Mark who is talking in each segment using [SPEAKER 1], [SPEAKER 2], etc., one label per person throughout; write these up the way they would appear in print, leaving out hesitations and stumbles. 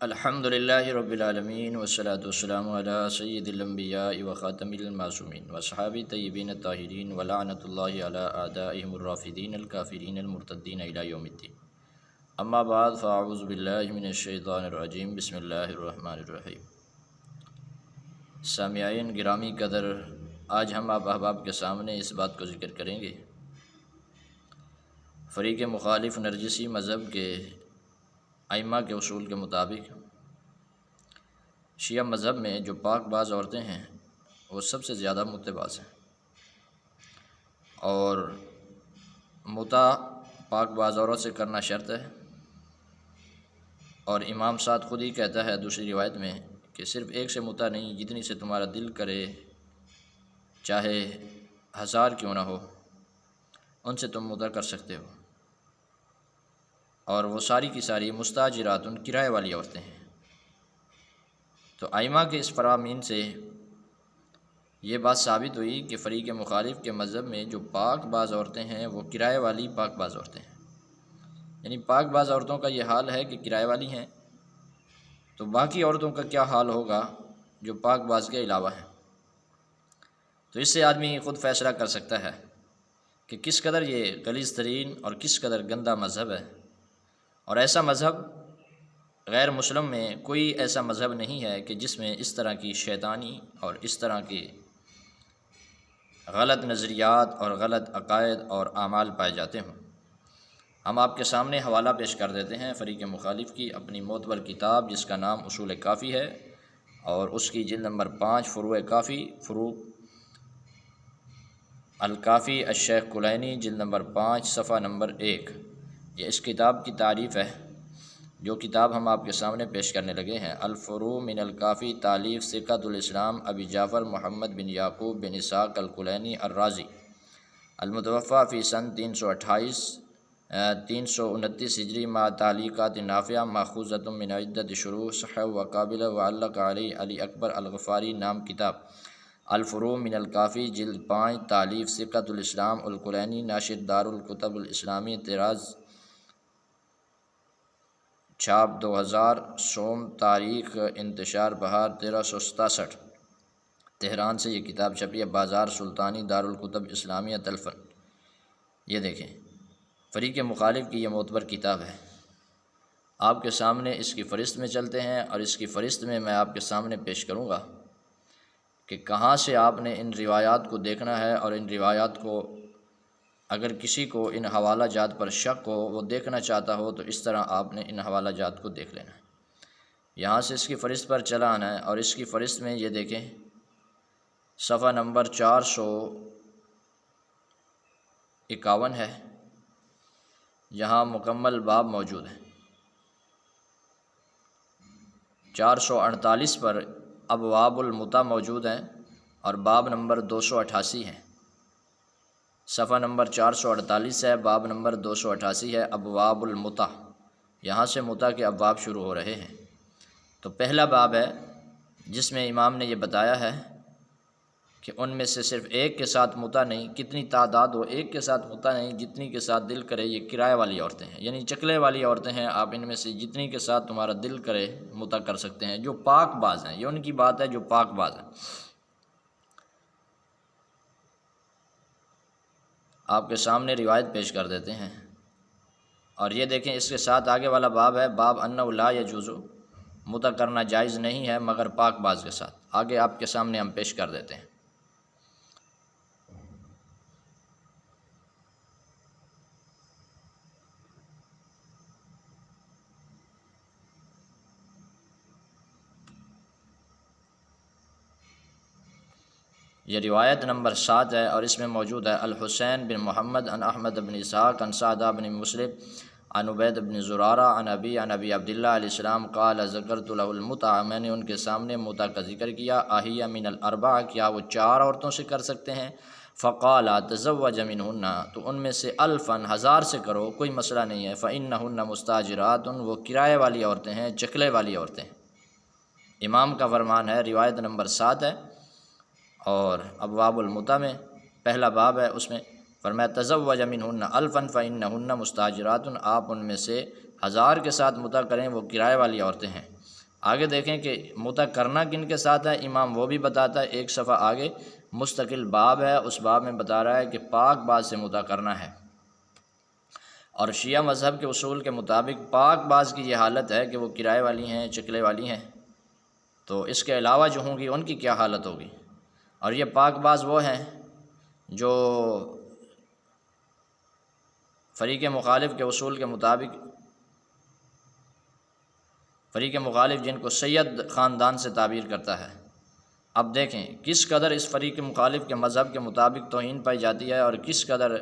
[SPEAKER 1] الحمد للہ رب العالمین والصلاة والسلام علی سید الانبیاء و خاتم المعصومین واصحابہ طیبین الطاہرین ولعنۃ اللہ علی اعدائہم الرافدین الکافرین المرتدین الی یوم الدین، اما بعد فاعوذ باللہ من الشیطان الرجیم، بسم اللہ الرحمن الرحیم۔ سامعین گرامی قدر، آج ہم آپ احباب کے سامنے اس بات کو ذکر کریں گے، فریق مخالف نرجسی مذہب کے ائمہ کے اصول کے مطابق شیعہ مذہب میں جو پاک باز عورتیں ہیں وہ سب سے زیادہ متباز ہیں، اور متع پاک باز عورت سے کرنا شرط ہے، اور امام سعد خود ہی کہتا ہے دوسری روایت میں کہ صرف ایک سے متع نہیں، جتنی سے تمہارا دل کرے، چاہے 1000 کیوں نہ ہو، ان سے تم متع کر سکتے ہو، اور وہ ساری کی ساری مستاجرات کرائے والی عورتیں ہیں۔ تو ائمہ کے اس فرامین سے یہ بات ثابت ہوئی کہ فریق مخالف کے مذہب میں جو پاک باز عورتیں ہیں وہ کرائے والی پاک باز عورتیں ہیں، یعنی پاک باز عورتوں کا یہ حال ہے کہ کرائے والی ہیں، تو باقی عورتوں کا کیا حال ہوگا جو پاک باز کے علاوہ ہیں۔ تو اس سے آدمی خود فیصلہ کر سکتا ہے کہ کس قدر یہ غلیظ ترین اور کس قدر گندہ مذہب ہے، اور ایسا مذہب غیر مسلم میں کوئی ایسا مذہب نہیں ہے کہ جس میں اس طرح کی شیطانی اور اس طرح کے غلط نظریات اور غلط عقائد اور اعمال پائے جاتے ہوں۔ ہم آپ کے سامنے حوالہ پیش کر دیتے ہیں فریق مخالف کی اپنی معتبر کتاب جس کا نام اصول کافی ہے، اور اس کی جلد نمبر 5 فروع کافی، فروع الکافی الشیخ کلینی، جلد نمبر 5 صفحہ نمبر 1۔ یہ اس کتاب کی تعریف ہے، جو کتاب ہم آپ کے سامنے پیش کرنے لگے ہیں۔ الفروع من الکافی، تالیف ثقۃ الاسلام ابی جعفر محمد بن یعقوب بن اسحاق الکلینی الرازی، المتوفی فی سن 329 ہجری، مع تعلیقات نافعہ ماخوذۃ من عدۃ شروح، صحیح و قابل وعلق علی علی اکبر الغفاری نام کتاب۔ الفروع من الکافی، جلد 5، تالیف ثقۃ الاسلام الکلینی، ناشر دار الکتب الاسلامی، طراز چھاپ 2000، سوم، تاریخ انتشار بہار 1367، تہران سے یہ کتاب چھپی ہے، بازار سلطانی دار الکتب اسلامیہ تلفن۔ یہ دیکھیں فریق مخالف کی یہ معتبر کتاب ہے، آپ کے سامنے اس کی فہرست میں چلتے ہیں، اور اس کی فہرست میں میں آپ کے سامنے پیش کروں گا کہ کہاں سے آپ نے ان روایات کو دیکھنا ہے، اور ان روایات کو اگر کسی کو ان حوالہ جات پر شک ہو، وہ دیکھنا چاہتا ہو، تو اس طرح آپ نے ان حوالہ جات کو دیکھ لینا ہے۔ یہاں سے اس کی فہرست پر چلا آنا ہے، اور اس کی فہرست میں یہ دیکھیں صفحہ نمبر 451 ہے، یہاں مکمل باب موجود ہے۔ 448 پر ابواب المتع موجود ہیں، اور باب نمبر 288 ہے۔ صفحہ نمبر 448 ہے، باب نمبر 288 ہے، ابواب المتع، یہاں سے متع کے ابواب شروع ہو رہے ہیں۔ تو پہلا باب ہے جس میں امام نے یہ بتایا ہے کہ ان میں سے صرف ایک کے ساتھ متع نہیں، کتنی تعداد ہو، ایک کے ساتھ متع نہیں، جتنی کے ساتھ دل کرے، یہ کرائے والی عورتیں ہیں، یعنی چکلے والی عورتیں ہیں، آپ ان میں سے جتنی کے ساتھ تمہارا دل کرے متع کر سکتے ہیں، جو پاک باز ہیں۔ یہ ان کی بات ہے جو پاک باز ہیں۔ آپ کے سامنے روایت پیش کر دیتے ہیں، اور یہ دیکھیں اس کے ساتھ آگے والا باب ہے، باب انہ لا یجوز، متع کرنا جائز نہیں ہے مگر پاک باز کے ساتھ۔ آگے آپ کے سامنے ہم پیش کر دیتے ہیں۔ یہ روایت نمبر 7 ہے، اور اس میں موجود ہے الحسین بن محمد عن احمد بن اسحاق عن سعدہ بن مسلم عن عبید بن زرارہ عن ابی عبداللہ علیہ السلام قال ذکرت له المتع، میں نے ان کے سامنے متع کا ذکر کیا، اہی من الاربع، کیا وہ 4 عورتوں سے کر سکتے ہیں؟ فقال تزوج منہن، تو ان میں سے 1000 سے کرو، کوئی مسئلہ نہیں ہے، فانہن مستاجرات، وہ کرائے والی عورتیں ہیں، چکلے والی عورتیں ہیں۔ امام کا فرمان ہے، روایت نمبر 7 ہے، اور ابواب المتع میں پہلا باب ہے، اس میں فرمایا تزوج منہن 1000 فانہن مستاجرات، آپ ان میں سے 1000 کے ساتھ متع کریں وہ کرائے والی عورتیں ہیں۔ آگے دیکھیں کہ متع کرنا کن کے ساتھ ہے، امام وہ بھی بتاتا ہے، ایک صفحہ آگے مستقل باب ہے، اس باب میں بتا رہا ہے کہ پاک باز سے متع کرنا ہے۔ اور شیعہ مذہب کے اصول کے مطابق پاک باز کی یہ حالت ہے کہ وہ کرائے والی ہیں، چکلے والی ہیں، تو اس کے علاوہ جو ہوں گی ان کی کیا حالت ہوگی؟ اور یہ پاک باز وہ ہیں جو فریق مخالف کے اصول کے مطابق، فریق مخالف جن کو سید خاندان سے تعبیر کرتا ہے۔ اب دیکھیں کس قدر اس فریق مخالف کے مذہب کے مطابق توہین پائی جاتی ہے اور کس قدر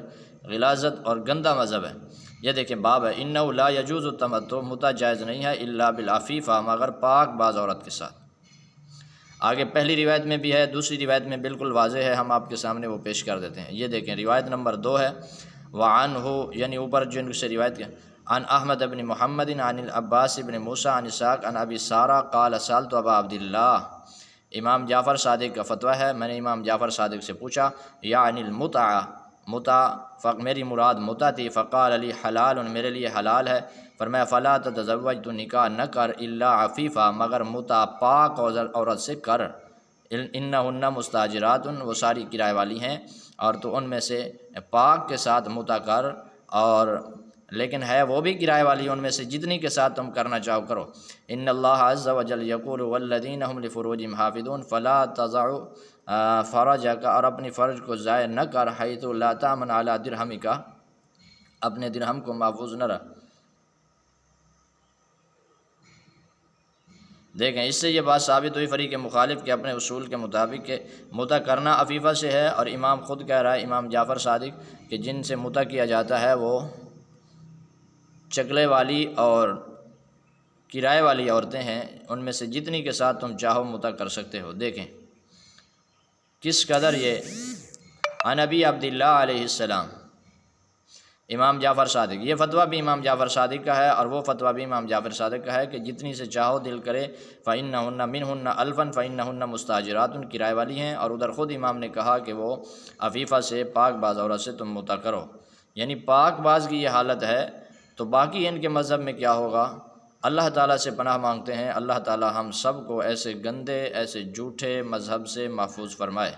[SPEAKER 1] غلاظت اور گندہ مذہب ہے۔ یہ دیکھیں باب ہے انہ لا یجوز التمتع، متع جائز نہیں ہے الا بالعفیفہ، مگر پاک باز عورت کے ساتھ۔ آگے پہلی روایت میں بھی ہے، دوسری روایت میں بالکل واضح ہے، ہم آپ کے سامنے وہ پیش کر دیتے ہیں۔ یہ دیکھیں روایت نمبر 2 ہے، وعنہ یعنی اوپر جن سے روایت کیا، عن احمد بن محمد عن العباس بن موسیٰ عن اسحاق عن ابی سارہ قال سألت ابا عبداللہ، امام جعفر صادق کا فتویٰ ہے، میں نے امام جعفر صادق سے پوچھا یعنی المتع، متع میری مراد متع تھی، فقال علی حلال، میرے لیے حلال ہے، فرمایا فلا تتزوج، تو نکاح نہ کر، الا عفیفہ، مگر متع پاک عورت سے کر، انہن مستاجرات، وہ ساری کرائے والی ہیں، اور تو ان میں سے پاک کے ساتھ متع کر، اور لیکن ہے وہ بھی کرائے والی، ان میں سے جتنی کے ساتھ تم کرنا چاہو کرو۔ ان اللہ عز وجل یقول والذین هم لفروجهم حافظون فلا تضع فرجک، اور اپنی فرج کو ضائع نہ کر، حیث لا تامن علی درہمک، اپنے درہم کو محفوظ نہ رکھ۔ دیکھیں اس سے یہ بات ثابت ہوئی فریق مخالف کے اپنے اصول کے مطابق کہ متع کرنا عفیفہ سے ہے، اور امام خود کہہ رہا ہے، امام جعفر صادق، کہ جن سے متع کیا جاتا ہے وہ چکلے والی اور کرائے والی عورتیں ہیں، ان میں سے جتنی کے ساتھ تم چاہو متع کر سکتے ہو۔ دیکھیں کس قدر یہ عن ابی عبداللہ علیہ السلام، امام جعفر صادق، یہ فتویٰ بھی امام جعفر صادق کا ہے، اور وہ فتویٰ بھی امام جعفر صادق کا ہے کہ جتنی سے چاہو دل کرے، فإنہن منہن الفا فإنہن مستاجرات، کرائے والی ہیں، اور ادھر خود امام نے کہا کہ وہ عفیفہ سے، پاک باز عورت سے تم متع کرو، یعنی پاک باز کی یہ حالت ہے، تو باقی ان کے مذہب میں کیا ہوگا؟ اللہ تعالیٰ سے پناہ مانگتے ہیں، اللہ تعالیٰ ہم سب کو ایسے گندے، ایسے جھوٹے مذہب سے محفوظ فرمائے۔